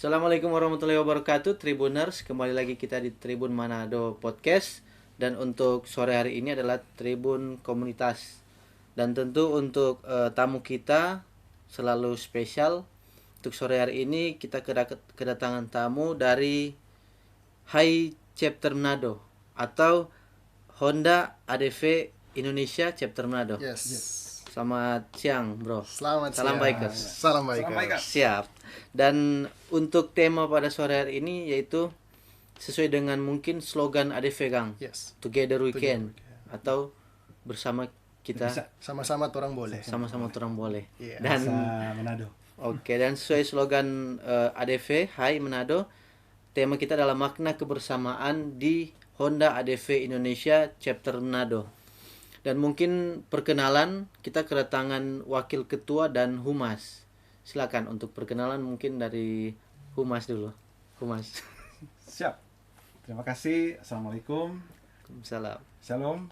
Assalamualaikum warahmatullahi wabarakatuh, Tribuners. Kembali lagi kita di Tribun Manado Podcast. Dan untuk sore hari ini adalah Tribun Komunitas. Dan tentu untuk tamu kita selalu spesial. Untuk sore hari ini kita kedatangan tamu dari Hai Chapter Manado atau Honda ADV Indonesia Chapter Manado. Yes. Selamat siang, bro. Selamat Salam siang. bikers. Salam bikers. Siap. Dan untuk tema pada sore hari ini yaitu sesuai dengan mungkin slogan ADV, Kang. Yes. Together we can. Atau bersama kita Sama-sama orang boleh. sama-sama orang boleh. Iya. Dan Manado. oke, dan sesuai slogan ADV Hai Manado, tema kita adalah makna kebersamaan di Honda ADV Indonesia Chapter Manado. Dan mungkin perkenalan kita kedatangan wakil ketua dan humas. Silakan untuk perkenalan mungkin dari humas dulu. Humas. Siap. Terima kasih. Assalamualaikum. Salam. Shalom.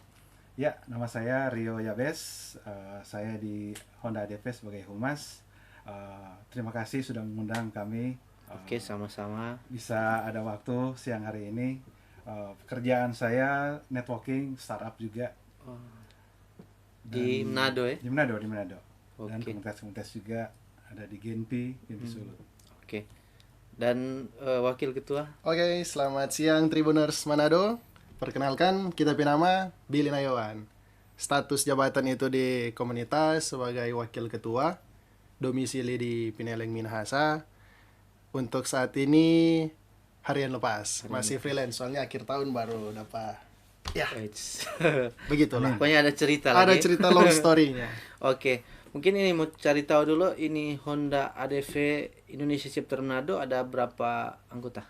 Ya, nama saya Rio Yabes. Saya di Honda ADV sebagai humas. Terima kasih sudah mengundang kami. Oke, sama-sama. Bisa ada waktu siang hari ini. Pekerjaan saya networking, startup juga. Di Manado ya? Di Manado. Dan Oke. komunitas-komunitas juga ada di Genpi Solo. Oke. Dan wakil ketua? Oke, selamat siang Tribuners Manado. Perkenalkan, kita nama Billy Nayawan. Status jabatan itu di komunitas sebagai wakil ketua. Domisili di Pineleng Minahasa. Untuk saat ini harian lepas, masih freelance soalnya akhir tahun baru dapat. Ya, Eits. begitulah. Pokoknya ada cerita Ada lagi. cerita long story-nya. Oke, mungkin ini mau cari tahu dulu ini Honda ADV Indonesia Chapter Manado ada berapa anggota?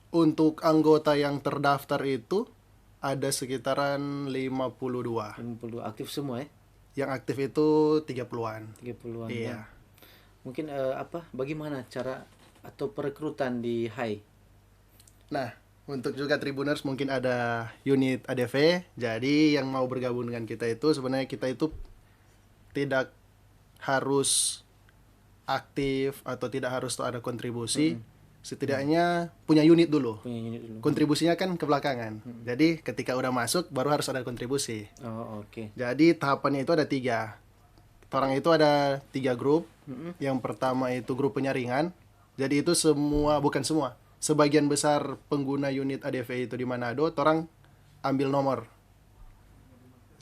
Untuk anggota yang terdaftar itu ada sekitaran 52. 50 aktif semua ya? Yang aktif itu 30-an. 30-an. Iya. Mungkin bagaimana cara atau perekrutan di Hai? Nah, untuk juga Tribuners mungkin ada unit ADV. Jadi yang mau bergabung dengan kita itu sebenarnya kita itu tidak harus aktif atau tidak harus ada kontribusi. Setidaknya punya unit dulu. Punya unit dulu. Kontribusinya kan ke belakangan. Jadi ketika udah masuk baru harus ada kontribusi. Oh, oke. Jadi tahapannya itu ada 3. Orang itu ada 3 grup. Yang pertama itu grup penyaringan. Jadi itu bukan semua. Sebagian besar pengguna unit ADV itu di Manado, orang ambil nomor.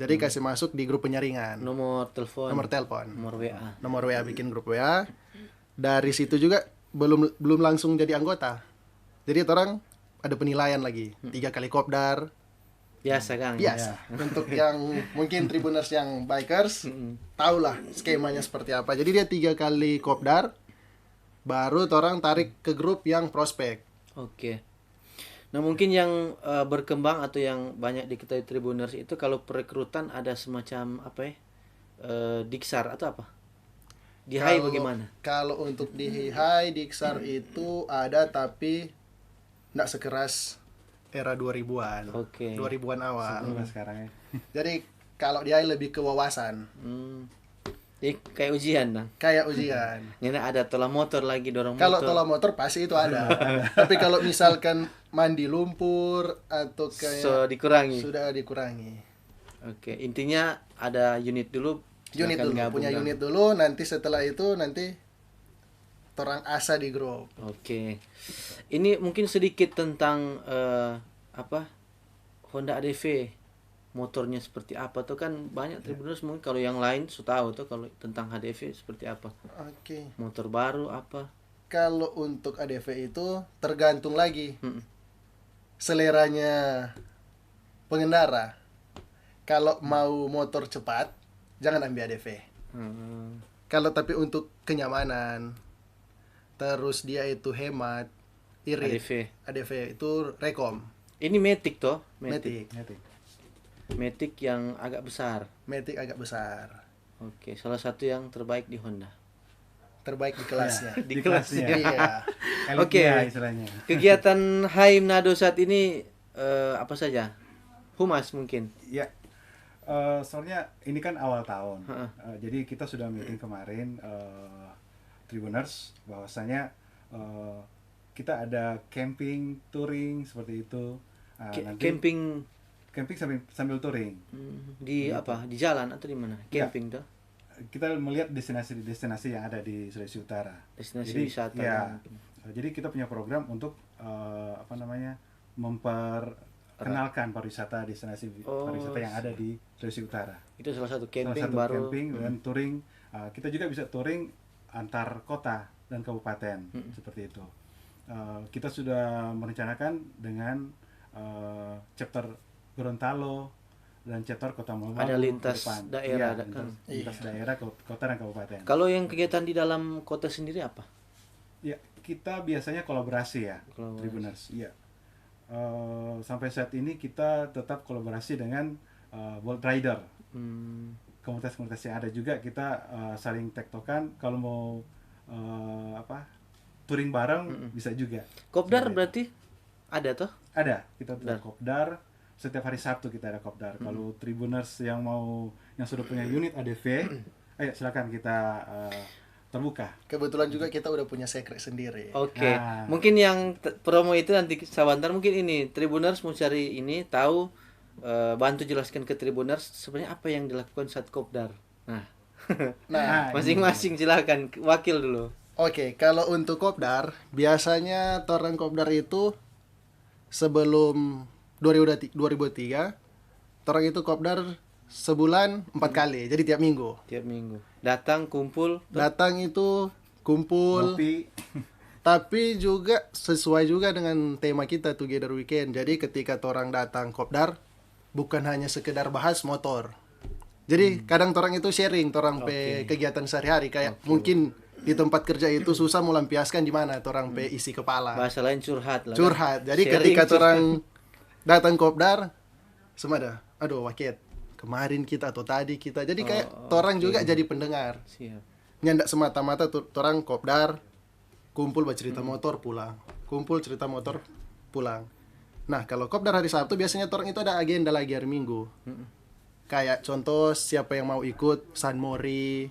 Jadi kasih masuk di grup penyaringan. Nomor telepon. Nomor telepon. Nomor WA. Nomor WA, bikin grup WA. Dari situ juga belum langsung jadi anggota. Jadi orang ada penilaian lagi. 3 kali kopdar. Biasa, Kang. Biasa. Untuk yang mungkin Tribuners yang bikers, tahulah skemanya seperti apa. Jadi dia 3 kali kopdar, baru orang tarik ke grup yang prospek. Oke. Nah, mungkin yang berkembang atau yang banyak diketahui Tribuners itu kalau perekrutan ada semacam apa ya? Diksar atau apa? Di Hai bagaimana? Kalau untuk di Hai, Diksar itu ada tapi nggak sekeras era 2000-an. Oke. 2000-an awal. Sekarang ya. Jadi kalau di Hai lebih ke wawasan. Jadi kayak ujian, Bang. Kayak ujian. Ini ada tolak motor lagi, dorong Kalau motor. tolak motor pasti itu ada. Tapi kalau misalkan mandi lumpur atau kayak dikurangi. sudah dikurangi. Oke, intinya ada unit dulu. Unit silakan dulu, gabung, punya Kang. unit dulu, nanti setelah itu orang asa di grup. Oke. Ini mungkin sedikit tentang Honda ADV. Motornya seperti apa tuh kan banyak Tribuners mungkin kalau yang lain sudah tahu tuh kalau tentang HDV seperti apa. Oke. Motor baru apa? Kalau untuk ADV itu tergantung lagi Mm-mm. seleranya pengendara. Kalau mau motor cepat, jangan ambil ADV. Hmm. Kalau tapi untuk kenyamanan, terus dia itu hemat, irit. ADV itu Rekom, Ini Matic toh? Matic. Matic yang agak besar. Matic agak besar. Oke, salah satu yang terbaik di Honda. Terbaik di kelasnya. Di kelasnya. Iya. Oke. Istilahnya. Kegiatan Hai Manado saat ini apa saja? Humas mungkin. Ya, soalnya ini kan awal tahun, jadi kita sudah meeting kemarin Tribuners bahwasanya kita ada camping, touring seperti itu. Nanti Camping camping sambil touring. di apa? Di jalan atau di mana? Ya. Camping tuh. Kita melihat destinasi-destinasi yang ada di Sulawesi Utara. Destinasi Jadi, wisata. ya, mungkin. jadi kita punya program untuk memperkenalkan pariwisata destinasi pariwisata yang ada di Sulawesi Utara. Itu salah satu Salah camping satu baru. camping dan touring. Kita juga bisa touring antar kota dan kabupaten seperti itu. Kita sudah merencanakan dengan chapter Gorontalo dan chapter Kota Mobagu Ada lintas ke depan. daerah, Iya, kan? lintas daerah, kota dan kabupaten. Kalau yang kegiatan di dalam kota sendiri apa? Ya, kita biasanya kolaborasi ya, Kolaborasi. Tribuners. Iya. Sampai saat ini kita tetap kolaborasi dengan Bolt Rider. Hmm, Komunitas-komunitas yang ada juga kita saling tektokan. Kalau mau touring bareng bisa juga. Kopdar Seperti itu. berarti ada toh? Ada, kita Kopdar. punya kopdar. Setiap hari Sabtu kita ada kopdar. Kalau Tribuners yang sudah punya unit ADV, ayo silakan kita terbuka. Kebetulan juga kita udah punya secret sendiri. Oke. Nah. Mungkin yang promo itu nanti sebentar mungkin ini Tribuners mau cari ini tahu bantu jelaskan ke Tribuners sebenarnya apa yang dilakukan saat kopdar. Nah, Nah, masing-masing silakan wakil dulu. oke, kalau untuk kopdar, biasanya orang kopdar itu sebelum 2003, orang itu kopdar sebulan 4 kali, jadi tiap minggu. Tiap minggu. Datang kumpul. Datang itu kumpul, Ngopi. tapi juga sesuai juga dengan tema kita Together Weekend. Jadi ketika orang datang kopdar, bukan hanya sekedar bahas motor. Jadi kadang orang itu sharing, orang pe kegiatan sehari-hari kayak mungkin di tempat kerja itu susah melampiaskan di mana orang pe isi kepala. Bahasa lain curhat lah. kan? Curhat. Jadi Sharing, ketika curhat. orang datang kopdar, semada, aduh waket, kemarin kita atau tadi kita. Jadi kayak orang juga jadi pendengar. Siap. Nyandak semata-mata orang kopdar, kumpul bercerita motor pulang. Kumpul cerita motor pulang. Nah, kalau kopdar hari Sabtu biasanya orang itu ada agenda lagi hari Minggu. Kayak contoh siapa yang mau ikut San Mori.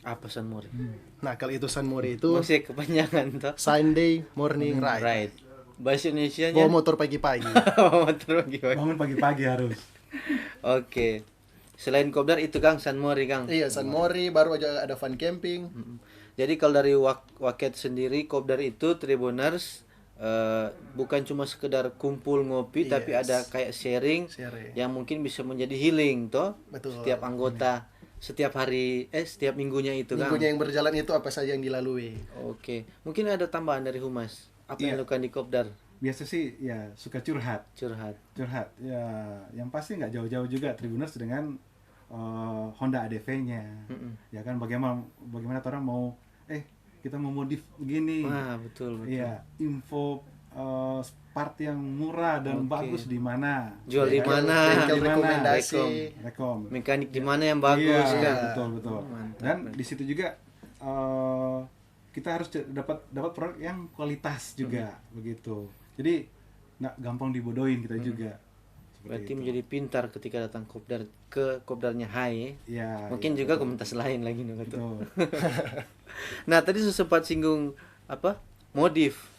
Apa San Mori? Nah, kalau itu San Mori itu Masih kepanjangan toh. Sunday morning ride. Right. Bahasa Indonesianya Bawa motor pagi-pagi. motor pagi-pagi. Bangun pagi-pagi harus. Oke. Selain kopdar itu Kang San Mori Kang. Iya, San Mori baru aja ada fun camping. Jadi kalau dari Waket sendiri kopdar itu Tribuners bukan cuma sekedar kumpul ngopi tapi Yes. ada kayak sharing Sharing. yang mungkin bisa menjadi healing toh. Betul. Setiap anggota setiap hari setiap minggunya itu Kang. Minggunya yang berjalan itu apa saja yang dilalui. Oke. Mungkin ada tambahan dari Humas. Apa yang Iya. dilakukan di kopdar? Biasa sih ya suka curhat. Curhat. Ya yang pasti nggak jauh-jauh juga Tribuners dengan Honda ADV-nya. Ya kan bagaimana orang mau kita mau modif begini. Wah, betul. Iya, info part yang murah dan Oke. bagus di mana. Jual di Ya kan? mana? Bengkel Di mana? rekomendasi. Rekom. Mekanik di mana yang bagus Iya, kan? betul. Mantap. Dan di situ juga kita harus dapat produk yang kualitas juga begitu. Jadi nggak gampang dibodohin kita juga. Seperti Berarti itu. menjadi pintar ketika datang kopdar ke kopdarnya Hai. Ya, Mungkin ya, juga betul. komunitas lain lagi nih kata. Betul. Nah, tadi sempat singgung apa? Modif.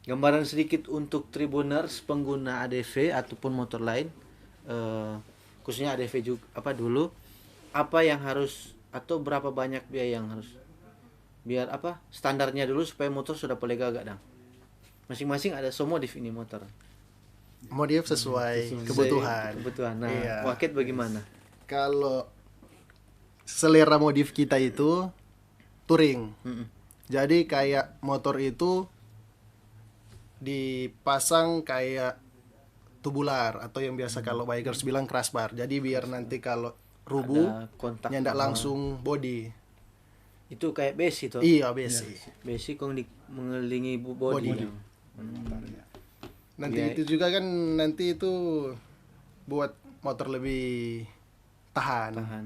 Gambaran sedikit untuk Tribuners pengguna ADV ataupun motor lain, khususnya ADV juga apa dulu, apa yang harus atau berapa banyak biaya yang harus biar apa standarnya dulu supaya motor sudah boleh gagak dong. Masing-masing ada modif ini motor. Modif sesuai kebutuhan. Kebutuhan. Nah, Iya. Waket bagaimana? Kalau selera modif kita itu touring. Jadi kayak motor itu dipasang kayak tubular atau yang biasa kalau bikers bilang crash bar. Jadi biar nanti kalau rubuh Ada kontak nyandak sama- langsung body. Itu kayak besi tuh. Iya, besi. Besi kong mengelilingi body. Body. Motornya. Nanti Iya. itu juga kan nanti itu buat motor lebih tahan, Tahan.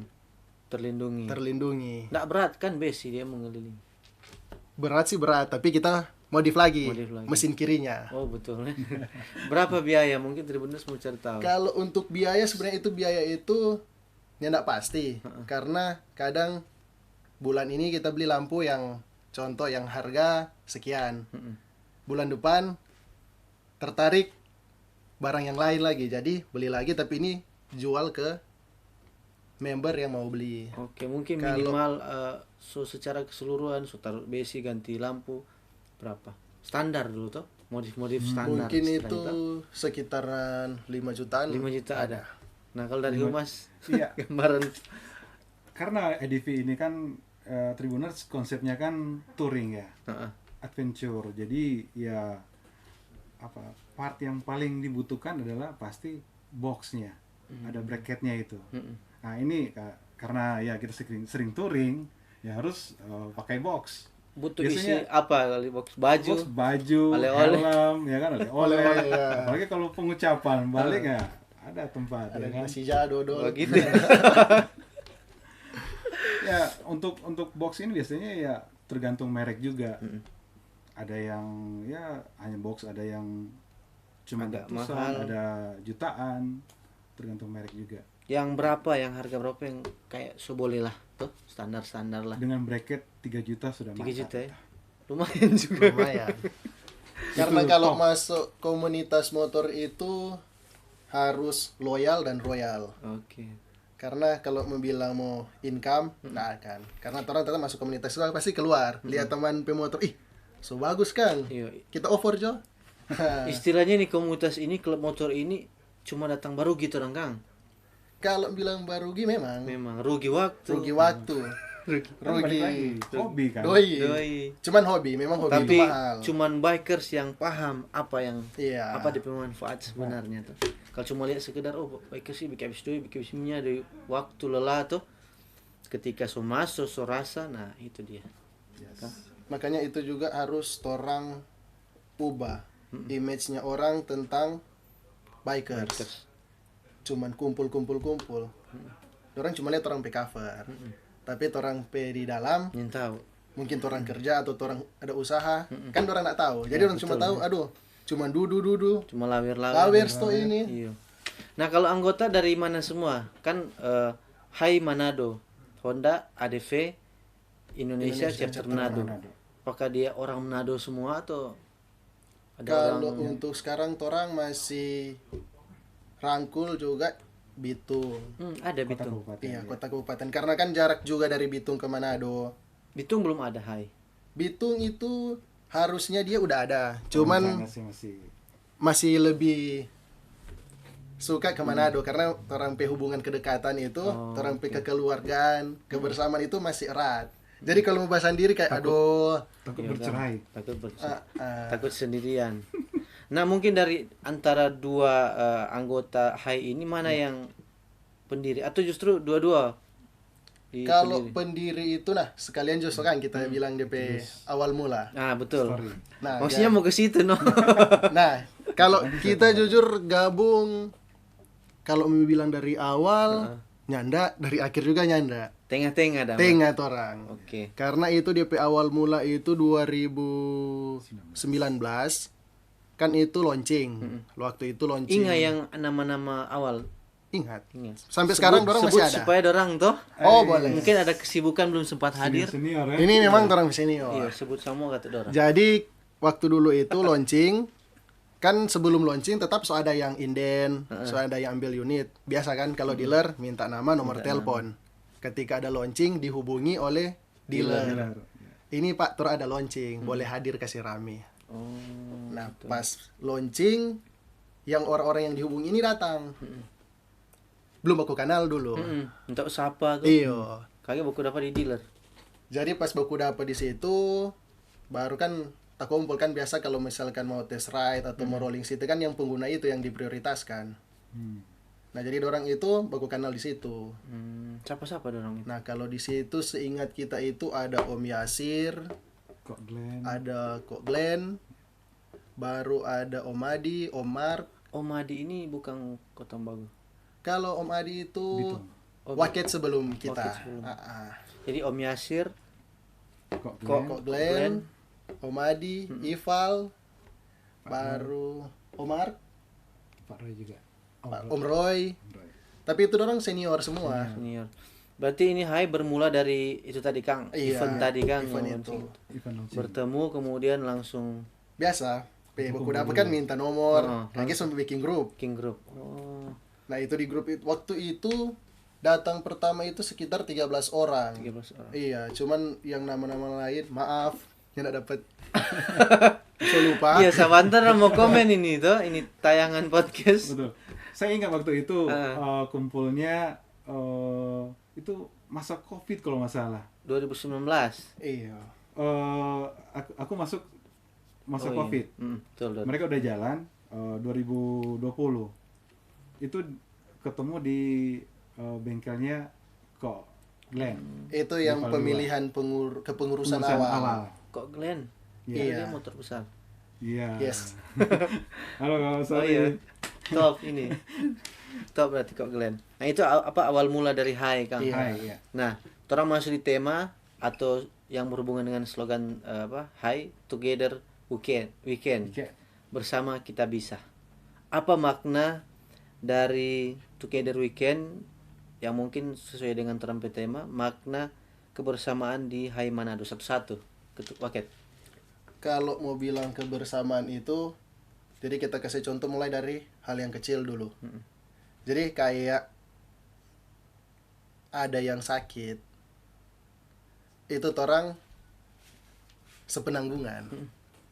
Terlindungi. terlindungi. Nggak berat kan besi dia mengelilingi. Berat sih berat, tapi kita modif lagi, Modif lagi. mesin kirinya. Oh betul. Berapa biaya? Mungkin Tribuners mau cari tahu. Kalau untuk biaya sebenarnya biaya itu ya nggak pasti, karena kadang bulan ini kita beli lampu yang contoh yang harga sekian. Mm-mm. Bulan depan tertarik barang yang lain lagi, jadi beli lagi tapi ini jual ke member yang mau beli. Oke, mungkin Kalau- minimal secara keseluruhan taruh besi, ganti lampu berapa? Standar dulu toh, modif-modif standar. Mungkin istilah itu sekitaran 5 jutaan. 5 juta ada. Nah, kalau dari Humas Iya. gambaran Karena EDV ini kan Tribuners konsepnya kan touring ya, Heeh. adventure. Jadi ya part yang paling dibutuhkan adalah pasti boxnya, ada bracketnya itu. Nah ini karena ya kita sering touring ya harus pakai box. butuh Biasanya- isi apa kali box baju. Box, baju, Oleh-oleh. helm, ya kan oleh-oleh. Oleh-oleh, ya. Apalagi kalau pengucapan balik ya ada tempat. Ada ya kan? nasi jadodol. Oh, gitu. Ya untuk box ini biasanya ya tergantung merek juga. Ada yang ya hanya box, ada yang cuma Agak ratusan, mahal. ada jutaan, tergantung merek juga. Yang berapa, yang harga berapa yang kayak seboleh lah tuh, standar-standar lah. Dengan bracket 3 juta sudah 3 mantap. juta ya. Lumayan juga. Lumayan. Karena Itu kalau top. masuk komunitas motor itu harus loyal dan royal. Oke. Karena kalau mau bilang mau income, nggak akan. Karena orang tetap masuk komunitas itu pasti keluar. Lihat teman pemotor, ih, so bagus Kang. Iya. Kita offer Jo. Istilahnya nih komunitas ini, klub motor ini cuma datang baru gitu orang Kang. Kalau bilang barugi memang Memang rugi waktu. rugi waktu, Kan balik lagi, hobi kan. doi. Doi. Cuman hobi, memang hobi Tapi itu mahal. cuman bikers yang paham apa yang Iya. apa DP manfaat sebenarnya tuh. Kalau cuma lihat sekedar bikers sih bikin habis doi, bikin habis minyak dari waktu lelah tuh. Ketika so masuk so rasa, nah itu dia. Makanya itu juga harus orang ubah image-nya orang tentang bikers. Bikers. Cuman kumpul. Orang cuma lihat orang pe cover. Tapi orang pe di dalam Yang tahu. mungkin orang kerja atau orang ada usaha, kan orang nggak tahu. Jadi orang cuma tahu, aduh, cuman dudu. Cuma lawir-lawir. Lawer sto ini. Iya. Nah, kalau anggota dari mana semua? Kan Hai Manado, Honda, ADV, Indonesia, chapter Manado. Apakah dia orang Manado semua atau ada Kalau orang untuk sekarang orang masih rangkul juga Bitung. ada Kota Bitung. kabupaten. Iya, kota kabupaten. Karena kan jarak juga dari Bitung ke Manado. Bitung belum ada Hai. Bitung itu harusnya dia udah ada. Cuman masih masih lebih suka ke Manado karena orang pe hubungan kedekatan itu, orang pe kekeluargaan, kebersamaan itu masih erat. Jadi kalau mau bahas sendiri kayak aduh, takut Iya, bercerai. Kan? Takut bercerai. ah. Takut sendirian. Nah, mungkin dari antara dua anggota Hai ini mana yang pendiri atau justru dua-dua? Di Kalau pendiri? pendiri itu nah sekalian justru kan kita bilang DP awal mula. Ah, betul. Story. Nah, Maksudnya mau ke situ, no. nah, kalau kita jujur gabung, kalau mau bilang dari awal nyanda, dari akhir juga nyanda. Tengah-tengah dah. Tengah orang. Oke. Karena itu DP awal mula itu 2019 kan itu launching. Waktu itu launching. Ingat yang nama-nama awal. Ingat. Ingat. Sampai sekarang orang masih ada. Supaya dorang toh. Oh, boleh. Mungkin ada kesibukan belum sempat hadir. Senior ya. Ini memang orang senior. Iya, sebut semua kata dorang. Jadi waktu dulu itu launching kan sebelum launching tetap so ada yang inden, so ada yang ambil unit. Biasa kan kalau dealer minta nama, nomor telepon. Ketika ada launching dihubungi oleh dealer. Ini Pak, tur ada launching, boleh hadir kasih rame. Oh. Nah, pas launching yang orang-orang yang dihubungi ini datang. Belum aku kenal dulu. Untuk siapa tuh? Iyo. Kagak buku dapat di dealer. Jadi pas baku dapet di situ baru kan tak kumpul kan biasa kalau misalkan mau test ride atau mau rolling situ kan yang pengguna itu yang diprioritaskan. Nah, jadi orang itu baku kenal di situ. Siapa-siapa dorang itu? Nah, kalau di situ seingat kita itu ada Om Yasir, Kok Glenn. ada Kok Glenn, baru ada Om Adi, Om Mark. Om Adi ini bukan Kota Bagu. Kalau Om Adi itu Bitung. waket sebelum kita. Waket sebelum. Ah. Jadi Om Yasir, Kok Kok Glenn, Om Adi, Ival, baru Om Mark, Pak Roy juga. Om Roy. Tapi itu orang senior semua. senior. Berarti ini Hai bermula dari itu tadi Kang, Iya, event tadi Kang, event yang itu. Event launching. bertemu kemudian langsung Biasa, baku dapat kan minta nomor, Heeh, lagi sampai bikin grup. King Group. Oh, Nah itu di grup itu, waktu itu datang pertama itu sekitar 13 orang. 13 orang. Iya, cuman yang nama-nama lain, maaf, yang tidak dapat. Saya lupa. Iya, Sabantar mau komen ini tuh, ini tayangan podcast. Betul. Saya ingat waktu itu Ah. kumpulnya itu masa Covid kalau nggak salah. 2019. Iya. Aku masuk masa Oh, iya. Covid. Betul, betul. Mereka udah jalan 2020. Itu ketemu di bengkelnya kok Glenn. Itu yang Di Palembang. pemilihan kepengurusan Pengurusan awal. Kok Glenn? Iya. Dia motor besar. Iya. Yes. Halo, Oh sorry. iya. Top ini. Top berarti kok Glenn. Nah, itu apa awal mula dari Hai Kang. Iya. Hai, iya. Nah, orang masuk di tema atau yang berhubungan dengan slogan Hai Together Weekend. Oke. Bersama kita bisa. Apa makna dari Together Weekend yang mungkin sesuai dengan terang tema, makna kebersamaan di Hai Manado satu-satu. Waket. Kalau mau bilang kebersamaan itu, jadi kita kasih contoh mulai dari hal yang kecil dulu. Jadi kayak ada yang sakit, itu orang sepenanggungan.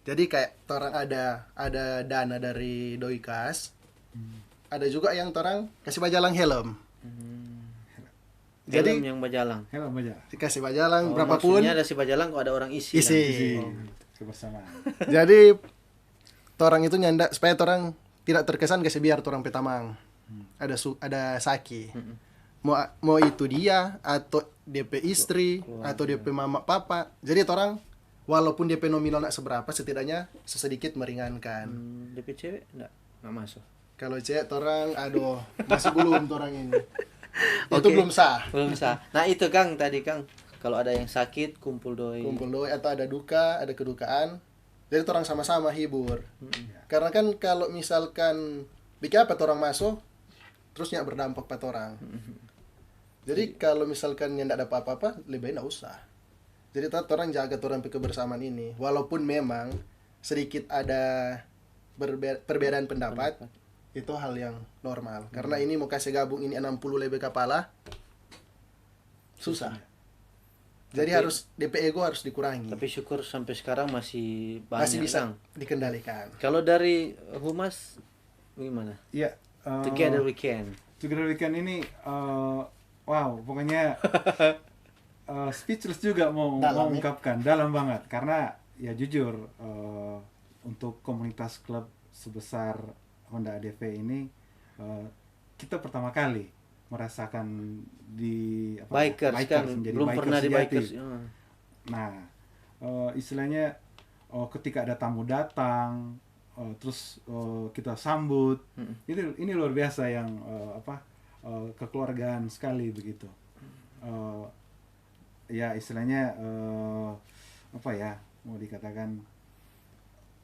Jadi kayak orang ada dana dari doi kas, ada juga yang orang kasih bajalang helm. Jadi Jadi yang bajalang. Hello, Baja. dikasih bajalang Oh, berapapun. maksudnya ada si bajalang kok ada orang isi. Isi. kan? Kebersamaan. Jadi orang itu nyanda supaya orang tidak terkesan kasih biar orang petamang. Ada saki. Mau itu dia atau DP istri atau DP mama papa. Jadi orang walaupun DP nominal nak seberapa setidaknya sesedikit meringankan. DP cewek enggak masuk. Kalau cewek orang aduh masih belum orang ini. Itu Oke. belum sah. Belum sah. Nah, itu Kang tadi Kang. Kalau ada yang sakit kumpul doi. Kumpul doi atau ada duka, ada kedukaan. Jadi orang sama-sama hibur. Karena kan kalau misalkan bikin apa orang masuk terusnya berdampak pada orang. Jadi kalau misalkan yang tidak ada apa-apa, lebih baik nggak usah. Jadi orang jaga orang kebersamaan ini. Walaupun memang sedikit ada perbedaan pendapat, itu hal yang normal. Karena ini mau kasih gabung ini 60 lebih kepala, susah. Jadi harus DP ego harus dikurangi. Tapi syukur sampai sekarang masih banyak Masih bisa Kang. dikendalikan. Kalau dari Humas gimana? Iya. Together Weekend. Together Weekend ini wow, pokoknya speechless juga mau Dalam, ya? mengungkapkan, dalam banget karena ya jujur untuk komunitas klub sebesar Honda ADV ini kita pertama kali merasakan di Bikers kan menjadi belum bikers pernah di sejati. bikers. Nah, istilahnya ketika ada tamu datang, terus kita sambut, ini luar biasa yang kekeluargaan sekali begitu. Ya istilahnya apa ya mau dikatakan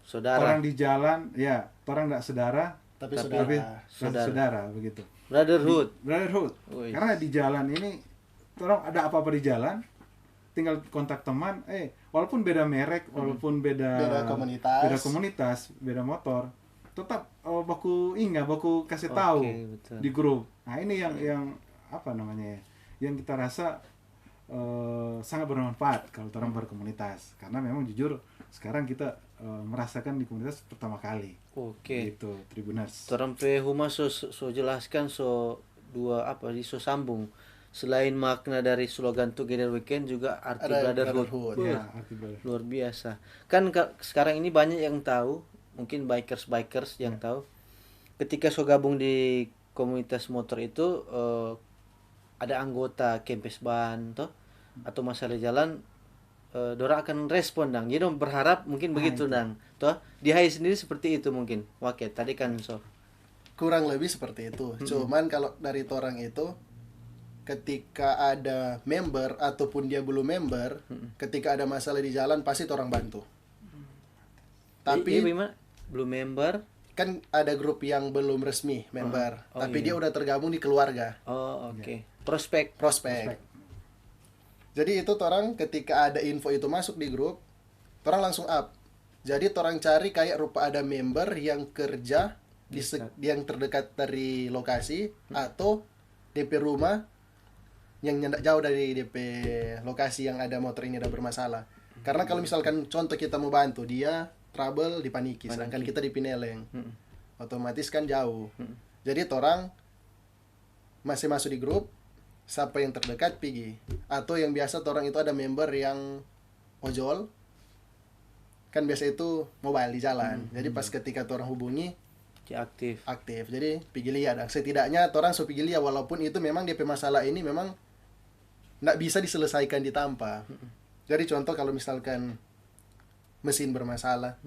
Saudara. orang di jalan, ya orang nggak saudara, Tapi tapi saudara. saudara begitu. Brotherhood. Brotherhood. Wih. Karena di jalan ini orang ada apa-apa di jalan, tinggal kontak teman, walaupun beda merek, walaupun Beda komunitas. beda motor, tetap baku kasih Oke, tahu betul. di grup. Nah, ini yang apa namanya ya? Yang kita rasa sangat bermanfaat kalau orang berkomunitas. Karena memang jujur sekarang kita merasakan di komunitas pertama kali. Oke. Gitu, Tribuners. Terampe Humas so jelaskan so sambung. Selain makna dari slogan Together Weekend juga arti Ada brotherhood. brotherhood, Wah, Ya, arti brotherhood. luar biasa. Kan sekarang ini banyak yang tahu, mungkin bikers yang tahu. Ketika so gabung di komunitas motor itu ada anggota kempes ban toh atau masalah jalan dorang akan respon dang. Jadi dong berharap mungkin begitu dang. Toh di Hai sendiri seperti itu mungkin. Oke, tadi kan so. Kurang lebih seperti itu. Cuman kalau dari orang itu ketika ada member ataupun dia belum member, ketika ada masalah di jalan pasti orang bantu. Tapi gimana? Belum member. kan ada grup yang belum resmi member, Oh, tapi iya. dia udah tergabung di keluarga, Oh, oke. Prospek. prospek. Jadi itu orang ketika ada info itu masuk di grup, orang langsung up. Jadi orang cari kayak rupa ada member yang kerja yang terdekat dari lokasi atau DP rumah yang nyendak jauh dari DP lokasi yang ada motor ini ada bermasalah. Karena kalau misalkan contoh kita mau bantu, dia trouble di Paniki, sedangkan kita di Pineleng. Otomatis kan jauh. Jadi orang masih masuk di grup, siapa yang terdekat pergi. Atau yang biasa orang itu ada member yang ojol, kan biasa itu mobile di jalan. Jadi pas ketika orang hubungi aktif. Jadi pergi lihat. Setidaknya orang so pergi lihat walaupun itu memang DP masalah ini memang nggak bisa diselesaikan di tanpa. Jadi contoh kalau misalkan mesin bermasalah,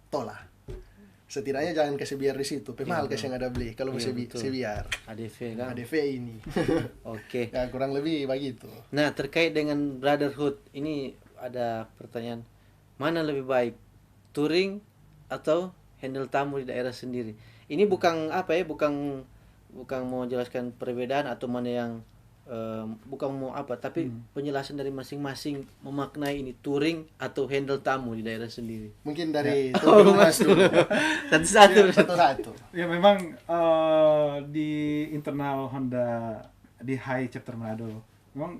tolak. Setidaknya jangan kasih biar di situ. Pemahal kasih yang ada beli kalau masih biar. ADV kan. ADV ini. Oke. Ya kurang lebih begitu. Nah, terkait dengan brotherhood, ini ada pertanyaan. Mana lebih baik? Touring atau handle tamu di daerah sendiri? Ini bukan apa ya, bukan mau jelaskan perbedaan atau mana yang bukan mau apa, tapi penjelasan dari masing-masing memaknai ini touring atau handle tamu di daerah sendiri. Mungkin dari Mas dulu. Satu-satu. Ya memang di internal Honda di High Chapter Manado memang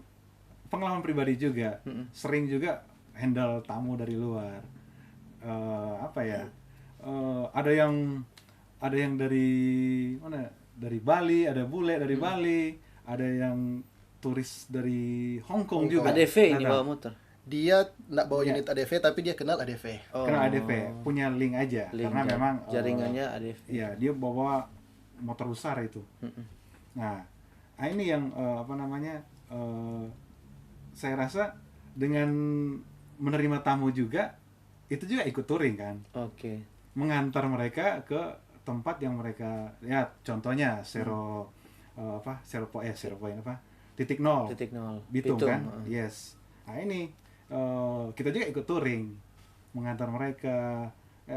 pengalaman pribadi juga sering juga handle tamu dari luar. Ada yang dari mana? Dari Bali, ada bule dari Bali, ada yang turis dari Hong Kong juga. ADV ini bawa motor. Dia nggak bawa unit ADV tapi dia kenal ADV. Kenal ADV, punya link aja karena memang jaringannya ADV. Iya, dia bawa motor besar itu. Nah, ini yang saya rasa dengan menerima tamu juga itu juga ikut touring kan. Oke. Mengantar mereka ke tempat yang mereka ya contohnya titik nol Bitung kan. Yes. Nah ini kita juga ikut touring mengantar mereka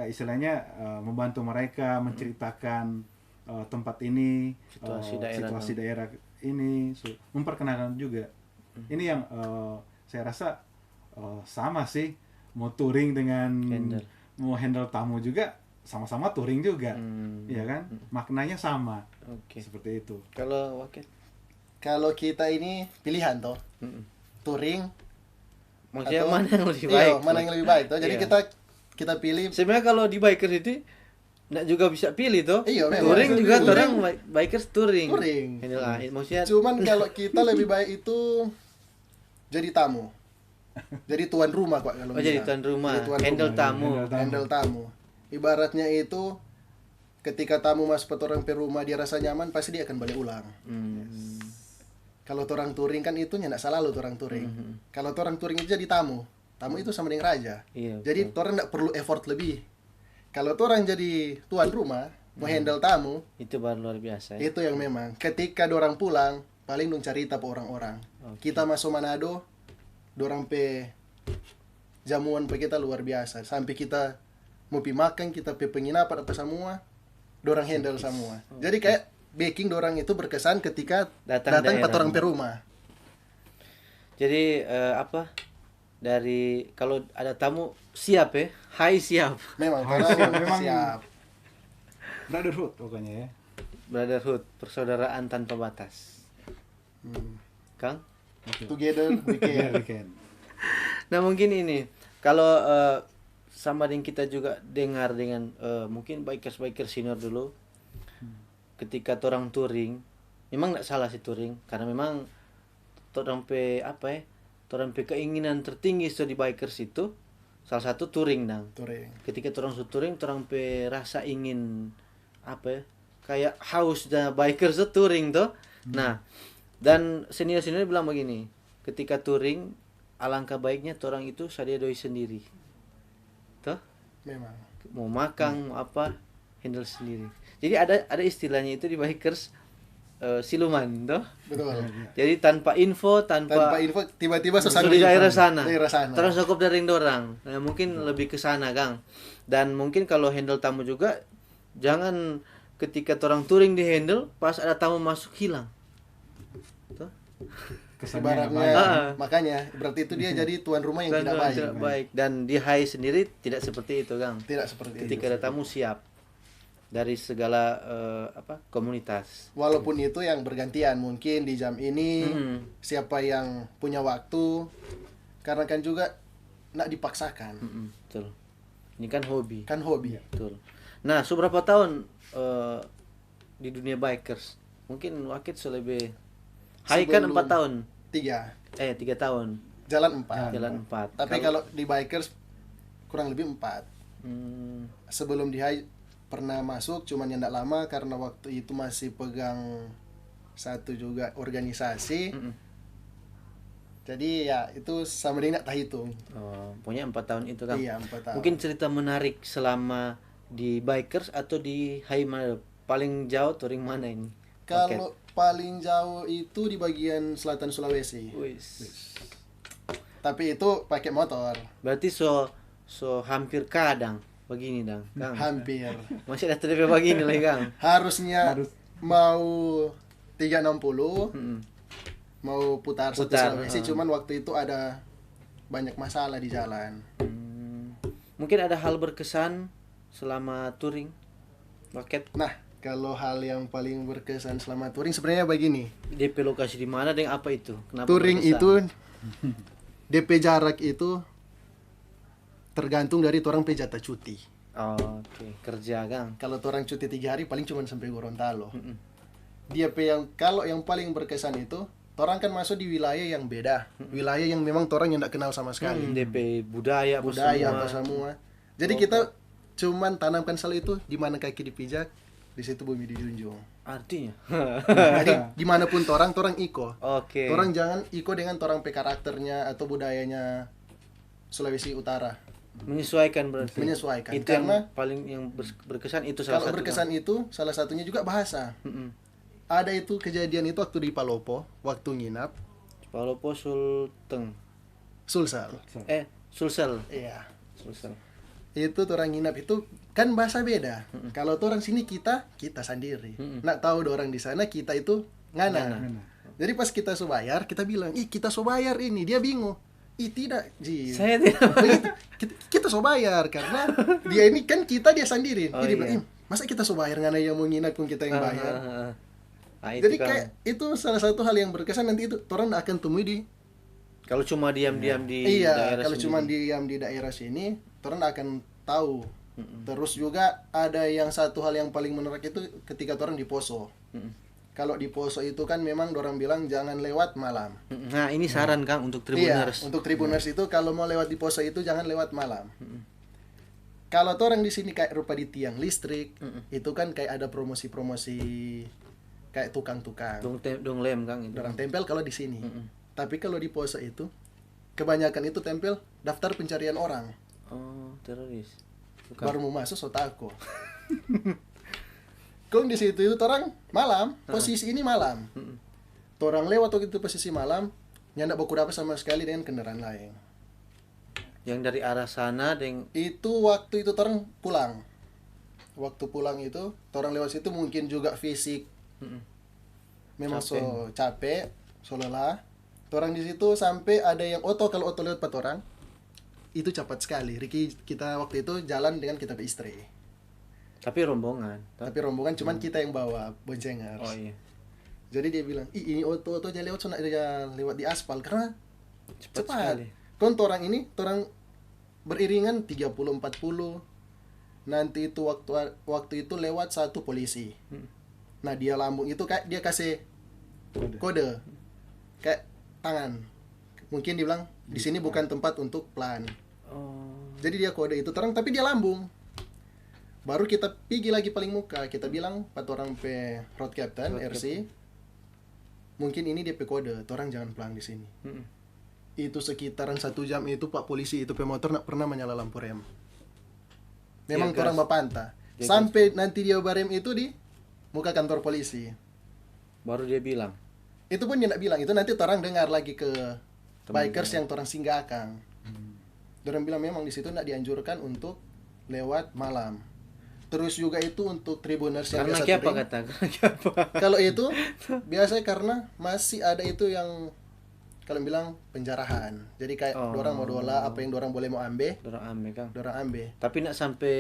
istilahnya membantu mereka menceritakan tempat ini, situasi daerah ini, memperkenalkan juga. Ini yang saya rasa sama sih, mau touring dengan mau handle tamu juga sama-sama touring juga, ya kan? Maknanya sama, seperti itu. Kalau Wakil? Kalau kita ini pilihan toh, touring. Maksudnya mana yang lebih baik? Iya, mana yang lebih baik toh. Jadi kita pilih. Sebenarnya kalau di bikers itu nggak juga bisa pilih toh. Iya, touring juga orang bikers touring. Maksudnya. Cuman kalau kita lebih baik itu jadi tamu. Jadi tuan rumah kok kalau jadi tuan rumah. Handle tamu. Ibaratnya itu ketika tamu masuk ke orang rumah dia rasa nyaman, pasti dia akan balik ulang. Kalau orang touring kan itu nggak salah lo orang touring. Kalau orang touring itu jadi tamu itu sama dengan raja. Jadi orang nggak perlu effort lebih. Kalau orang jadi tuan rumah mau handle tamu, itu baru luar biasa. Itu yang memang ketika orang pulang paling dong cerita ke orang-orang. Kita masuk Manado, dorang pe jamuan pe kita luar biasa. Sampai kita mau pi makan, kita pe penginapan apa semua, dorang handle semua. Jadi kayak baking dorang itu berkesan ketika datang ke orang pe rumah. Jadi dari kalau ada tamu siap ya, siap. Memang siap. Brotherhood pokoknya ya. Brotherhood, persaudaraan tanpa batas. Kang? Together weekend. Nah mungkin ini kalau sama dengan kita juga dengar dengan mungkin bikers senior dulu, ketika orang touring, memang tidak salah sih touring karena memang orang pe keinginan tertinggi di bikers itu salah satu touring nang. Ketika orang touring, orang pe rasa ingin kayak haus dan bikers itu touring tuh. Nah, dan senior bilang begini, ketika touring alangkah baiknya orang itu sadia doi sendiri. Tuh? Memang. Mau makan, mau handle sendiri. Jadi ada istilahnya itu di bikers siluman, toh? Betul. Jadi tanpa info tiba-tiba sudah di daerah sana. Terus cukup dari dorang. Nah, mungkin lebih ke sana, Kang. Dan mungkin kalau handle tamu juga jangan ketika orang touring di handle pas ada tamu masuk hilang. Tuh. Kesannya nggak ibaratnya. baik. Makanya berarti itu dia jadi tuan rumah yang tidak baik. tidak baik. Dan di Hai sendiri tidak seperti itu, Kang. Tidak seperti Ketika ada tamu siap dari segala komunitas. Walaupun itu yang bergantian, mungkin di jam ini siapa yang punya waktu, karena kan juga nak dipaksakan, Betul. Ini kan hobi. kan hobi. Betul. Nah, seberapa tahun di dunia bikers? Mungkin Wakit lebih Hai kan Sebelum 4 tahun. 3, 3 tahun. jalan 4. Jalan 4. Tapi kalau di bikers kurang lebih 4. Hmm, Sebelum di high pernah masuk, cuman yang tidak lama karena waktu itu masih pegang satu juga organisasi. Jadi ya itu sama dia nggak hitung. punya 4 tahun itu, Kang. Iya, 4 tahun. Mungkin cerita menarik selama di bikers atau di Hai mana? Paling jauh touring mana ini? Kalau paling jauh itu di bagian selatan Sulawesi. Wis. Tapi itu pakai motor. Berarti so hampir kadang begini, Kang. Hampir. Masih ada TDP begini lagi, Kang. Harusnya mau 360, Mm-mm. mau putar satu Putar, Sulawesi, cuman waktu itu ada banyak masalah di jalan. Mungkin ada hal berkesan selama touring Waket. Nah, kalau hal yang paling berkesan selama touring sebenarnya begini. DP lokasi di mana dan apa itu? Kenapa Touring berkesan? itu DP jarak itu tergantung dari orang pe jatah cuti. Oke, kerja, Kang. Kalau orang cuti 3 hari paling cuma sampai Gorontalo. Dia pe yang kalau yang paling berkesan itu orang kan masuk di wilayah yang beda, wilayah yang memang orang yang tidak kenal sama sekali, DP budaya apa semua. Jadi kita cuman tanamkan selalu itu di mana kaki dipijak, di situ bumi dijunjung. Artinya. Jadi dimanapun orang iko. Oke. Orang jangan iko dengan orang pe karakternya atau budayanya Sulawesi Utara. Menyesuaikan berarti. Menyesuaikan. Itu Karena yang paling berkesan itu salah kalau satu. berkesan itu salah satunya juga bahasa. Mm-mm. Ada itu kejadian itu waktu di Palopo, waktu nginap, Palopo Sulteng. Sulsel. Sulsel. Iya. Sulsel. Itu orang nginap itu kan bahasa beda. Kalau orang sini kita sendiri. Nak tahu orang di sana kita itu ngana. Jadi pas kita subayar, kita bilang, "Ih, kita subayar ini." Dia bingung. Ih, tidak, Ji. Saya tidak. Begitu. Kita subayar karena dia ini kan dia sendiri. Oh, Jadi dia iya. bilang, masa kita subayar ngana yang mau nginap pun kita yang bayar. Itu Jadi kan. kayak itu salah satu hal yang berkesan, nanti itu orang nggak akan temui di Kalau cuma diam-diam di iya, daerah kalau sendiri. cuma diam di daerah sini, orang nggak akan tahu. Terus juga ada yang satu hal yang paling menarik itu ketika orang di Poso. Kalau di Poso itu kan memang orang bilang jangan lewat malam. Nah, ini saran, Kang, untuk Iya, Tribuners. untuk Tribuners itu kalau mau lewat di Poso itu jangan lewat malam. Kalau orang di sini kayak rupa di tiang listrik, itu kan kayak ada promosi-promosi kayak tukang-tukang. Dong lem, Kang, itu. Orang tempel kalau di sini. Tapi kalau di Poso itu kebanyakan itu tempel daftar pencarian orang. Oh, teroris. Bukan. Baru mau masuk sotako. Kong di situ itu orang malam, posisi ini malam. Orang lewat waktu itu posisi malam, nyandak baku dapat sama sekali dengan kendaraan lain. Yang dari arah sana dengan Itu waktu itu orang pulang. Waktu pulang itu, orang lewat situ mungkin juga fisik memang so capek, so lelah. Orang di situ sampai ada yang kalau oto lewat 4 orang, itu cepat sekali. Ricky kita waktu itu jalan dengan kita istri. tapi rombongan. Tapi rombongan cuman kita yang bawa boncengers. Oh iya. Jadi dia bilang, "Ih, ini oto aja lewat so dia lewat di aspal karena Cepat cepat." sekali. Kon orang ini orang beriringan 30-40. Nanti itu waktu itu lewat satu polisi. Nah, dia lambung itu kayak dia kasih kode kayak tangan. Mungkin dia bilang di sini bukan tempat untuk plan. Oh. Jadi dia kode itu terang tapi dia lambung. Baru kita pergi lagi paling muka, kita bilang pat orang pe road captain RC. Mungkin ini dia pe kode, orang jangan pelang di sini. Itu sekitaran 1 jam itu Pak polisi itu pe motor nak pernah menyala lampu rem. Memang Dia gas. orang bapanta. Dia Sampai nanti dia barem itu di muka kantor polisi. Baru dia bilang. Itu pun dia nak bilang, itu nanti orang dengar lagi ke bikers yang orang singgah akang. Orang bilang memang di situ nak dianjurkan untuk lewat malam. Terus juga itu untuk Tribuners yang Karena biasa siapa touring. kata? Karena siapa? Kalau itu biasanya karena masih ada itu yang kalau bilang penjarahan. Jadi kayak Oh. dorang mau dola apa yang dorang boleh mau ambil, Dorang ame Kang. dorang ambil. Tapi nak sampai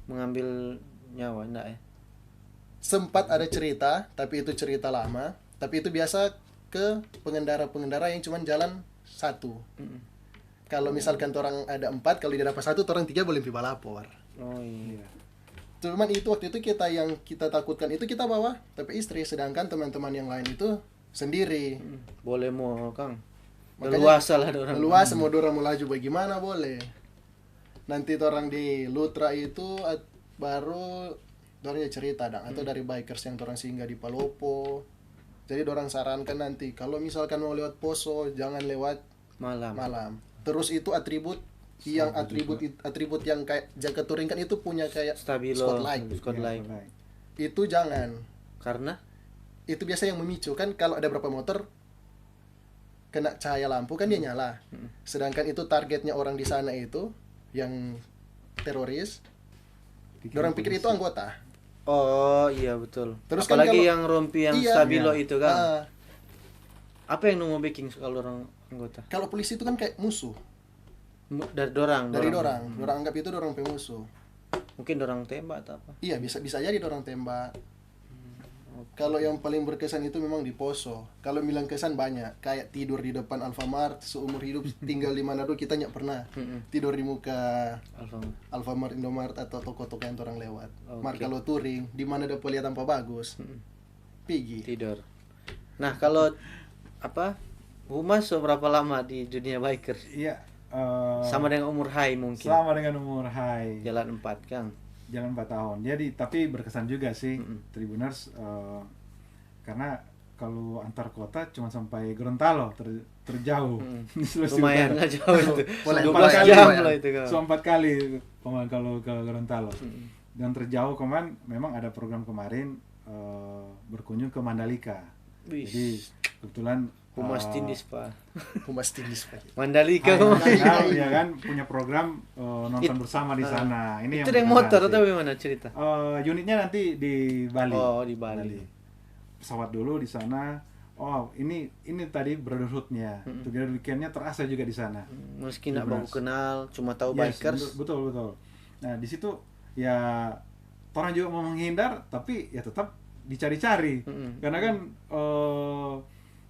mengambil nyawa enggak ya? Sempat ada cerita, tapi itu cerita lama. Tapi itu biasa ke pengendara-pengendara yang cuman jalan satu. Kalau misalkan orang ada 4, kalau dia dapat 1, orang 3 boleh pipa lapor. Oh iya. Cuman itu waktu itu yang kita takutkan itu kita bawa, tapi istri, sedangkan teman-teman yang lain itu sendiri. Boleh mau Kang. Makanya Leluasa lah orang. Luas mau dorang mau laju bagaimana boleh. Nanti orang di Lutra itu baru dorang cerita dong, atau dari bikers yang orang singgah di Palopo. Jadi dorang sarankan nanti kalau misalkan mau lewat Poso jangan lewat Malam. malam. Terus itu atribut yang kayak jaga touring kan itu punya kayak Stabilo. spotlight. Spotlight. Itu jangan. Karena Itu biasa yang memicu kan, kalau ada berapa motor kena cahaya lampu kan dia nyala. Sedangkan itu targetnya orang di sana itu yang teroris. Orang pikir itu anggota. oh iya betul. Terus kan Apalagi kalau- yang rompi yang Iya. stabilo Iya. itu kan. Ah, Apa yang mau bikin kalau orang anggota? kalau polisi itu kan kayak musuh Dari dorang. dari dorang. Dorang anggap itu dorang pemusuh. Mungkin dorang tembak atau apa? Iya, bisa jadi dorang tembak. Kalau yang paling berkesan itu memang di Poso. Kalau bilang kesan banyak, kayak tidur di depan Alfamart seumur hidup tinggal di Manado kita nggak pernah tidur di muka Alfa. Alfamart, Indomart atau toko-toko yang orang lewat. Oke. Mar kalau touring di mana ada lihat tanpa bagus. Pergi. Tidur. Nah, kalau apa? Humas seberapa lama di dunia biker? Iya. Sama dengan umur Hai mungkin. Sama dengan umur Hai. Jalan 4 Kang. Jalan 4 tahun. Jadi tapi berkesan juga sih Tribuners, karena kalau antar kota cuma sampai Gorontalo terjauh. Di Sulawesi Lumayan Utara. lah jauh itu. Boleh, 12 boleh, jam boleh. lah itu Kang. So 4 kali kemarin kalau ke Gorontalo. Dan terjauh kemarin memang ada program kemarin berkunjung ke Mandalika. Wih. Jadi kebetulan Humas Tindis Pak. Humas Tindis Pak. Mandalika Hai, Kang. Mandalika, ya kan punya program nonton bersama di sana. Ini Itu yang yang motor berkesan atau sih. gimana cerita? Unitnya nanti di Bali. Oh, di Bali. Pesawat dulu di sana. Oh, ini tadi brotherhood-nya. Together weekend-nya terasa juga di sana. Meski nak baru Tribuners. kenal, cuma tahu Yes, bikers. betul. Nah, di situ ya orang juga mau menghindar, tapi ya tetap dicari-cari. Karena kan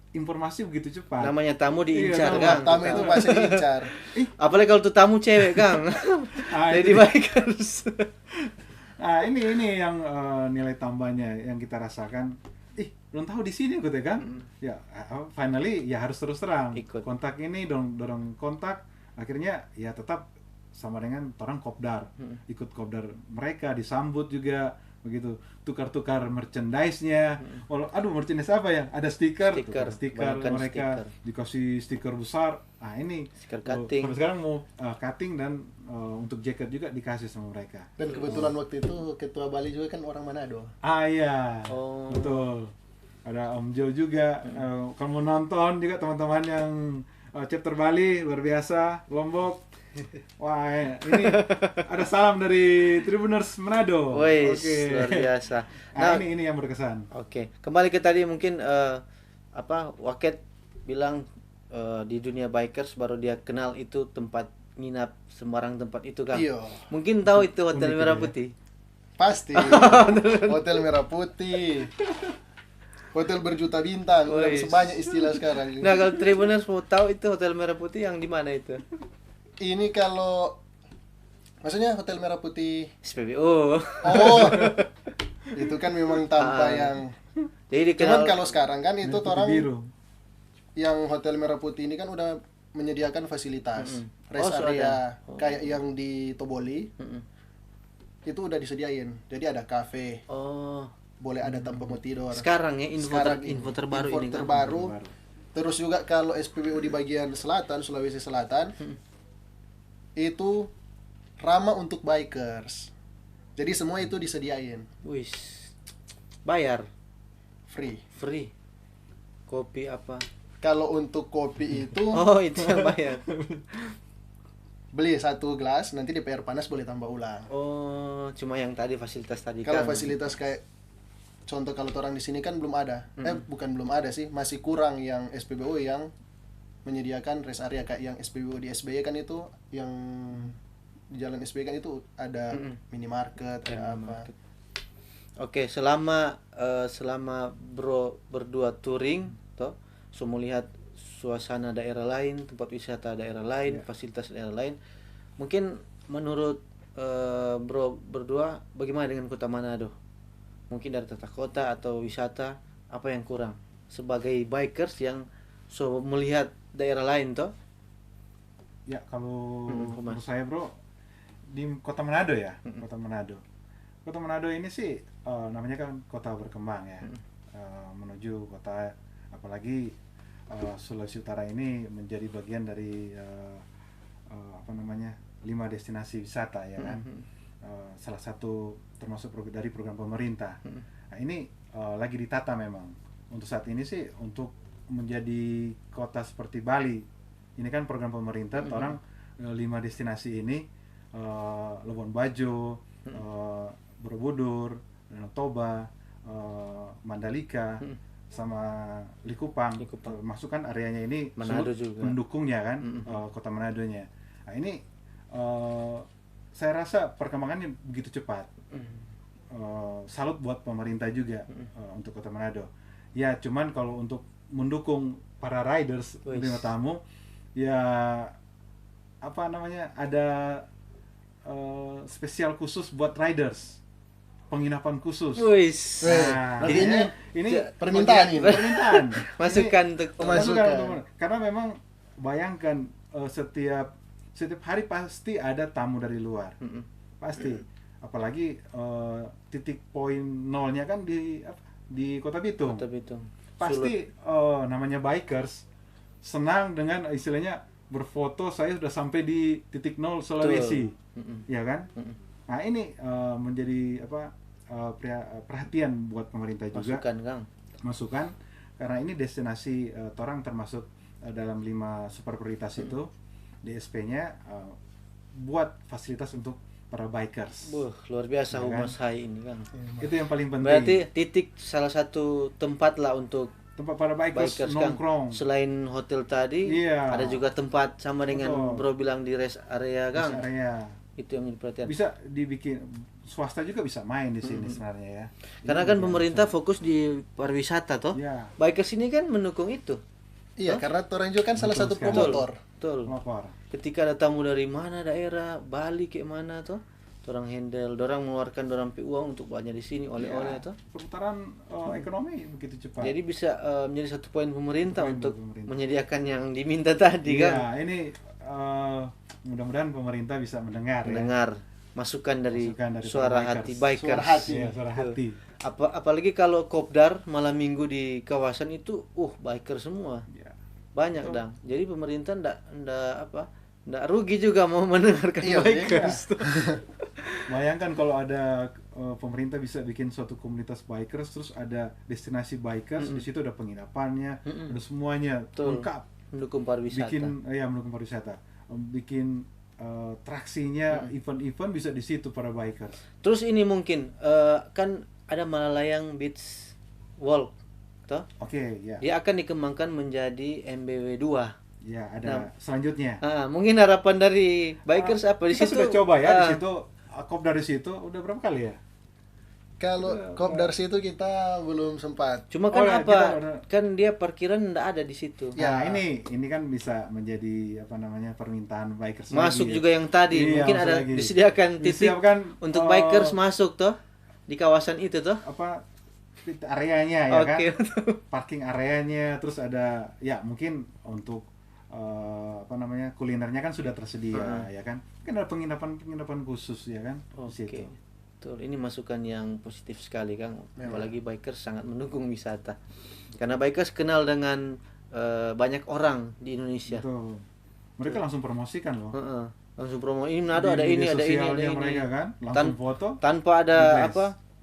informasi begitu cepat. Namanya tamu diincar Iya, Kang. Tamu itu pasti diincar. Apalagi kalau tuh tamu cewek Kang. Ah, Jadi itu- bikers. Nah, ini yang nilai tambahnya yang kita rasakan. Belum tahu di sini gitu kan. Ya, finally ya harus terus terang. Ikut. Kontak ini dorong kontak, akhirnya ya tetap sama dengan orang kopdar. Ikut kopdar mereka, disambut juga begitu. Tukar-tukar merchandise-nya. Aduh, merchandise apa ya? Ada stiker, Stiker, tukar stiker banyakkan mereka stiker. dikasih stiker besar. Nah, ini Stiker cutting. sampai sekarang mau cutting dan untuk jaket juga dikasih sama mereka. Dan kebetulan waktu itu ketua Bali juga kan orang Manado. Ah iya, Oh. betul. Ada Om Jo juga. Kalau mau nonton juga teman-teman yang chapter Bali luar biasa, Lombok. Wah, ini ada salam dari Tribuners Manado. Wes, luar biasa. Nah, Nah, ini yang berkesan. oke. Kembali ke tadi mungkin Waket bilang di dunia bikers baru dia kenal itu tempat nginap sembarang tempat itu Kang. Iya. Mungkin tahu itu Hotel Unik Merah itu ya. Putih. Pasti. Hotel Merah Putih. Hotel berjuta bintang, udah Wes. sebanyak istilah sekarang. Nah, kalau Tribuners mau tahu itu Hotel Merah Putih yang di mana itu? Ini kalau maksudnya Hotel Merah Putih. SPBU. Oh. Itu kan memang tanpa yang Jadi cuman dikenal kalau sekarang kan itu Putih orang biru. yang Hotel Merah Putih ini kan udah menyediakan fasilitas rest Oh, sudah area ada. kayak yang di Toboli Mm-mm. itu udah disediain. Jadi ada kafe, Oh, boleh ada tempat mau tidur. sekarang ya Sekarang info terbaru info ini kan. terbaru. Baru. Terus juga kalau SPBU di bagian selatan, Sulawesi Selatan, itu ramah untuk bikers. Jadi semua itu disediain Wis. Bayar free. free. Kopi apa? Kalau untuk kopi itu Oh, itu yang bayar. beli 1 gelas, nanti di PR panas boleh tambah ulang. Oh, cuma yang tadi fasilitas tadi Kalau kan. fasilitas kayak contoh kalau orang di sini kan belum ada. Bukan belum ada sih, masih kurang yang SPBU yang menyediakan rest area kayak yang SPBU di SBY kan itu, yang di jalan SBY kan itu ada minimarket ada apa. Oke, selama bro berdua touring toh, so melihat suasana daerah lain, tempat wisata daerah lain, fasilitas daerah lain. Mungkin menurut bro berdua bagaimana dengan Kota Manado? Mungkin dari tata kota atau wisata apa yang kurang sebagai bikers yang so melihat daerah lain toh? Ya kalau Mas. menurut saya bro, di Kota Manado ya, Kota Manado ini sih namanya kan kota berkembang ya. Menuju kota, apalagi Sulawesi Utara ini menjadi bagian dari 5 destinasi wisata ya kan. Salah satu termasuk dari program pemerintah. Nah ini lagi ditata memang. Untuk saat ini sih untuk menjadi kota seperti Bali, ini kan program pemerintah. Orang 5 destinasi ini, Labuan Bajo, Borobudur, Danau Toba, Mandalika, sama Likupang. Termasuk kan areanya ini Manado juga mendukungnya kan, Kota Manadonya. Nah ini saya rasa perkembangannya begitu cepat. Salut buat pemerintah juga untuk Kota Manado. Ya cuman kalau untuk mendukung para riders penerima tamu, ya ada spesial khusus buat riders, penginapan khusus. Wis. Nah, ini permintaan ini. Permintaan. Masukan untuk Masukan. Karena memang bayangkan setiap hari pasti ada tamu dari luar. Pasti. Apalagi titik poin nolnya kan di Kota Bitung. Pasti namanya bikers senang dengan istilahnya berfoto, saya sudah sampai di titik nol Sulawesi. Ya kan? Nah, ini menjadi perhatian buat pemerintah juga. Masukan karena ini destinasi torang termasuk dalam 5 super prioritas itu di SP-nya, buat fasilitas untuk para bikers. Luar biasa Humas Hai ini Kang. Itu yang paling penting. Berarti titik salah satu tempat lah untuk tempat para bikers nongkrong. Kang. Selain hotel tadi, ada juga tempat sama dengan bro bilang di rest area Kang. Rest area. Itu yang menjadi perhatian. Bisa dibikin, swasta juga bisa main di sini sebenarnya ya. Karena kan pemerintah fokus di pariwisata toh. Ya. Bikers ini kan mendukung itu. Iya, karena orang juga kan salah satu sekali. promotor. Betul. Ketika ada tamu dari mana daerah, Bali kayak mana tuh, orang handle, orang mengeluarkan orang uang untuk banyak di sini oleh-oleh tuh. Perputaran ekonomi begitu cepat. Jadi bisa menjadi satu poin pemerintah untuk menyediakan yang diminta tadi kan. Ya, ini mudah-mudahan pemerintah bisa mendengar masukan dari suara hati bikers. Suara hati. Apalagi kalau kopdar malam minggu di kawasan itu, biker semua. Ya. Banyak dong. Jadi pemerintah ndak rugi juga mau mendengarkan bikers. Bayangkan kalau ada pemerintah bisa bikin suatu komunitas bikers, terus ada destinasi bikers, di situ ada penginapannya, ada semuanya lengkap. Mendukung pariwisata. Mendukung pariwisata. Bikin traksinya, event-event bisa di situ para bikers. Terus ini mungkin kan ada Malalayang Beach Walk, toh? Oke, ya. Dia akan dikembangkan menjadi MBW 2. Ya, ada selanjutnya. Mungkin harapan dari bikers apa di situ? Kita sudah coba ya di situ, dari situ udah berapa kali ya? Kalau kopdar situ kita belum sempat. Cuma kan kan dia parkiran enggak ada di situ. Ya, ini kan bisa menjadi permintaan bikers. Masuk juga yang tadi, mungkin ada disediakan titik untuk bikers masuk toh di kawasan itu toh. Areanya ya kan. Parking areanya, terus ada mungkin untuk kulinernya kan sudah tersedia ya kan. Mungkin ada penginapan khusus ya kan di situ. Betul, ini masukan yang positif sekali Kang. Apalagi bikers sangat mendukung wisata. Karena bikers kenal dengan banyak orang di Indonesia. Betul. Mereka langsung promosikan loh. Langsung promo ini ada ini ada ini mereka kan langsung foto tanpa ada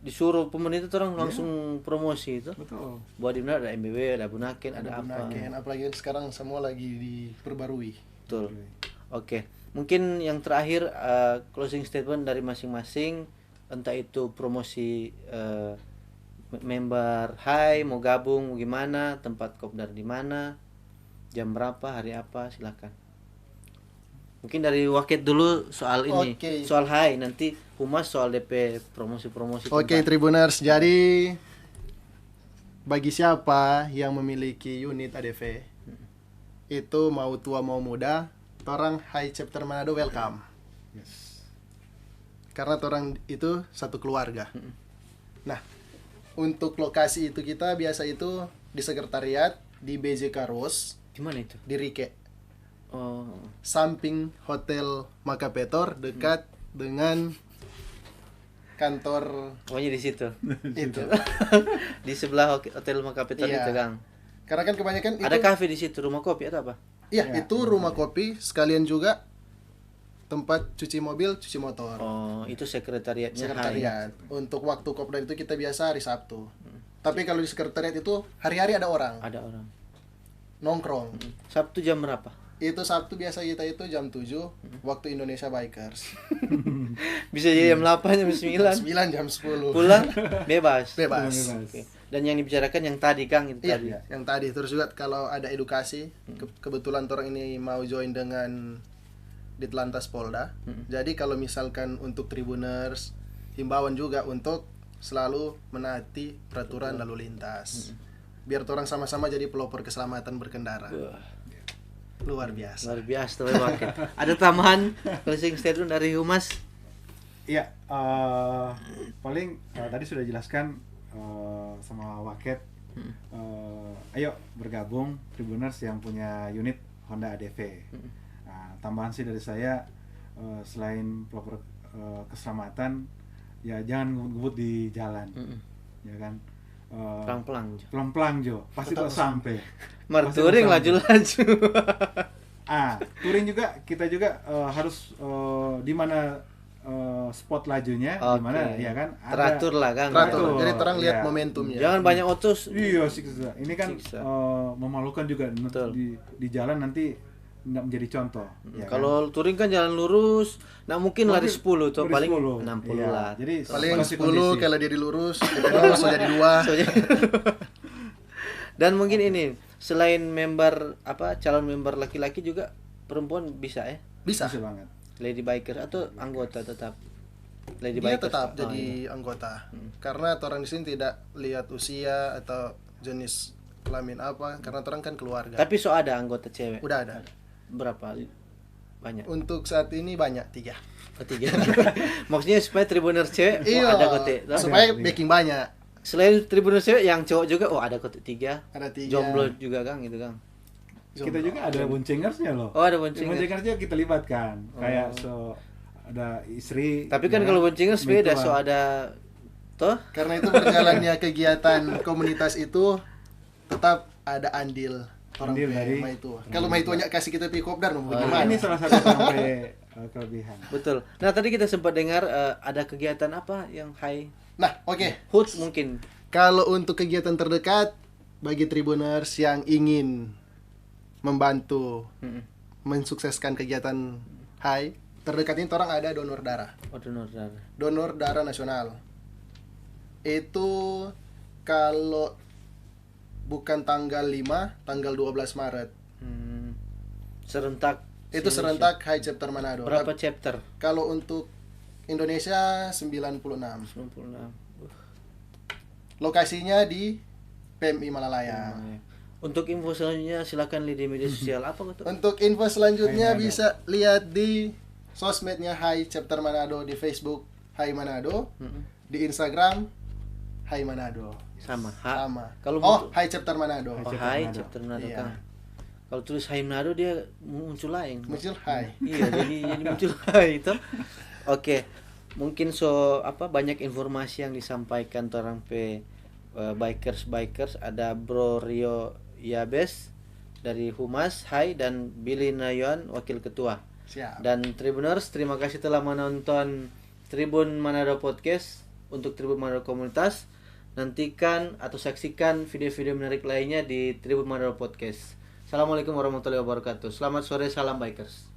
disuruh pemerintah orang langsung promosi itu. Betul. Buat di mana ada MBW, ada Bunaken, ada apa. Apalagi sekarang semua lagi diperbarui. Betul. Oke. Mungkin yang terakhir closing statement dari masing-masing, entah itu promosi member mau gabung gimana, tempat kopdar di mana. jam berapa, hari apa, silakan. Mungkin dari Wakit dulu soal ini, Oke. soal Hai, nanti Humas soal DP promosi-promosi Oke, tempat. Tribuners. Jadi bagi siapa yang memiliki unit ADV, itu mau tua mau muda, orang Hai Chapter Manado welcome. Yes. Karena orang itu satu keluarga. Nah, untuk lokasi itu kita biasa itu di sekretariat di BJK Rose Di mana itu? di Rike, Oh, samping Hotel Makapetor, dekat dengan kantor pokoknya di situ. itu. Di sebelah Hotel Makapetor Iya. itu, Kang. Karena kan kebanyakan itu Ada kafe di situ, rumah kopi atau apa? iya, Ya, itu rumah kopi sekalian juga tempat cuci mobil, cuci motor. Oh, itu sekretariatnya Hai. Sekretariat. Untuk waktu kopdar itu kita biasa hari Sabtu. Tapi kalau di sekretariat itu hari-hari ada orang Ada orang. nongkrong. Sabtu jam berapa? Itu Sabtu biasa kita itu jam 7 waktu Indonesia Bikers. Bisa jadi jam 8, jam 9. 9 jam 10. Pulang bebas. Bebas. Oke. Dan yang dibicarakan yang tadi, Kang, itu Iya, tadi. yang tadi terus juga kalau ada edukasi, kebetulan orang ini mau join dengan Ditlantas Polda. Jadi kalau misalkan untuk Tribuners, himbauan juga untuk selalu menaati peraturan lalu lintas. Biar orang sama-sama jadi pelopor keselamatan berkendara. Wah, Luar biasa. luar biasa tuh Wakit. Ada tambahan closing statement dari Humas? Iya, paling tadi sudah jelaskan sama Waket. Ayo bergabung Tribuners yang punya unit Honda ADV. Nah, tambahan sih dari saya, selain pelopor keselamatan, ya jangan ngebut di jalan, ya kan. Pelang-pelang. Jo. Pelan-pelan Jo, pasti kok sampai. Marturing laju-laju. Touring juga kita juga harus di mana spot lajunya, di mana Oke. ya kan Teratur lah, Kang. Teratur. Jadi orang lihat Iya. momentumnya. Jangan banyak otos. Iya siksa. Ini kan Siksa. memalukan juga Betul. di jalan nanti nggak menjadi contoh. Ya kan? Kalau touring kan jalan lurus, nah mungkin lari 10 tuh, Lari paling 10. 60 Iya. lah. Jadi Paling situasi 10 kondisi. kalau dia dilurus, langsung jadi 2. Dan mungkin ini selain member calon member laki-laki juga perempuan bisa ya? Bisa. Bisa banget. Lady biker atau anggota tetap? Lady Dia bikers. tetap Oh, jadi iya. anggota. Karena orang di sini tidak lihat usia atau jenis kelamin apa, karena orang kan keluarga. Tapi so ada anggota cewek. Udah ada. Berapa? Banyak. Untuk saat ini banyak 3. Ketiga. Maksudnya supaya tribuners cewek Iya. ada kote. Toh? Supaya Ada. backing banyak. Selain tribuners cewek yang cowok juga ada kote 3. Ada 3. Jomblo juga, Kang, gitu, Kang. Kita juga ada boncengersnya loh. Oh, ada boncengers. Boncengersnya kita libatkan. Kayak ada istri. Tapi kan ya, kalau boncengers beda, so mertua. ada toh Karena itu berjalannya kegiatan komunitas itu tetap ada andil orang Andil dari Maitua. orang Kalau Maituanya kasih kita pikopdar mau Nah, bagaimana? ini salah satu sampai kelebihan. betul. Nah, tadi kita sempat dengar ada kegiatan apa yang high Nah, oke. hood mungkin. Kalau untuk kegiatan terdekat bagi Tribuners yang ingin membantu mensukseskan kegiatan HAI, terdekat ini orang ada donor darah. Oh, donor darah. Donor darah nasional. Itu kalau bukan tanggal 5, tanggal 12 Maret. Serentak. Itu serentak HAI Chapter Manado. Berapa chapter? Kalau untuk Indonesia 96. 96. Lokasinya di PMI Malalaya. Untuk info selanjutnya silakan lihat di media sosial apa tuh? Untuk info selanjutnya Hai Manado. bisa lihat di sosmednya HAI Chapter Manado, di Facebook HAI Manado, di Instagram HAI Manado. Sama. Sama. Kalau HAI Chapter Manado. oh, Chapter Hai Manado. chapter Manado, Iya. Kang. Kalau tulis Hai Manado dia muncul lain. Muncul HAI. Iya, jadi muncul Hai itu. Oke. Mungkin banyak informasi yang disampaikan orang bikers ada Bro Rio Yabes dari Humas Hai dan Billy Nayon wakil ketua. Siap. Dan Tribuners, terima kasih telah menonton Tribun Manado Podcast untuk Tribun Manado Komunitas. Nantikan atau saksikan video-video menarik lainnya di Tribun Manado Podcast. Assalamualaikum warahmatullahi wabarakatuh. Selamat sore, salam bikers.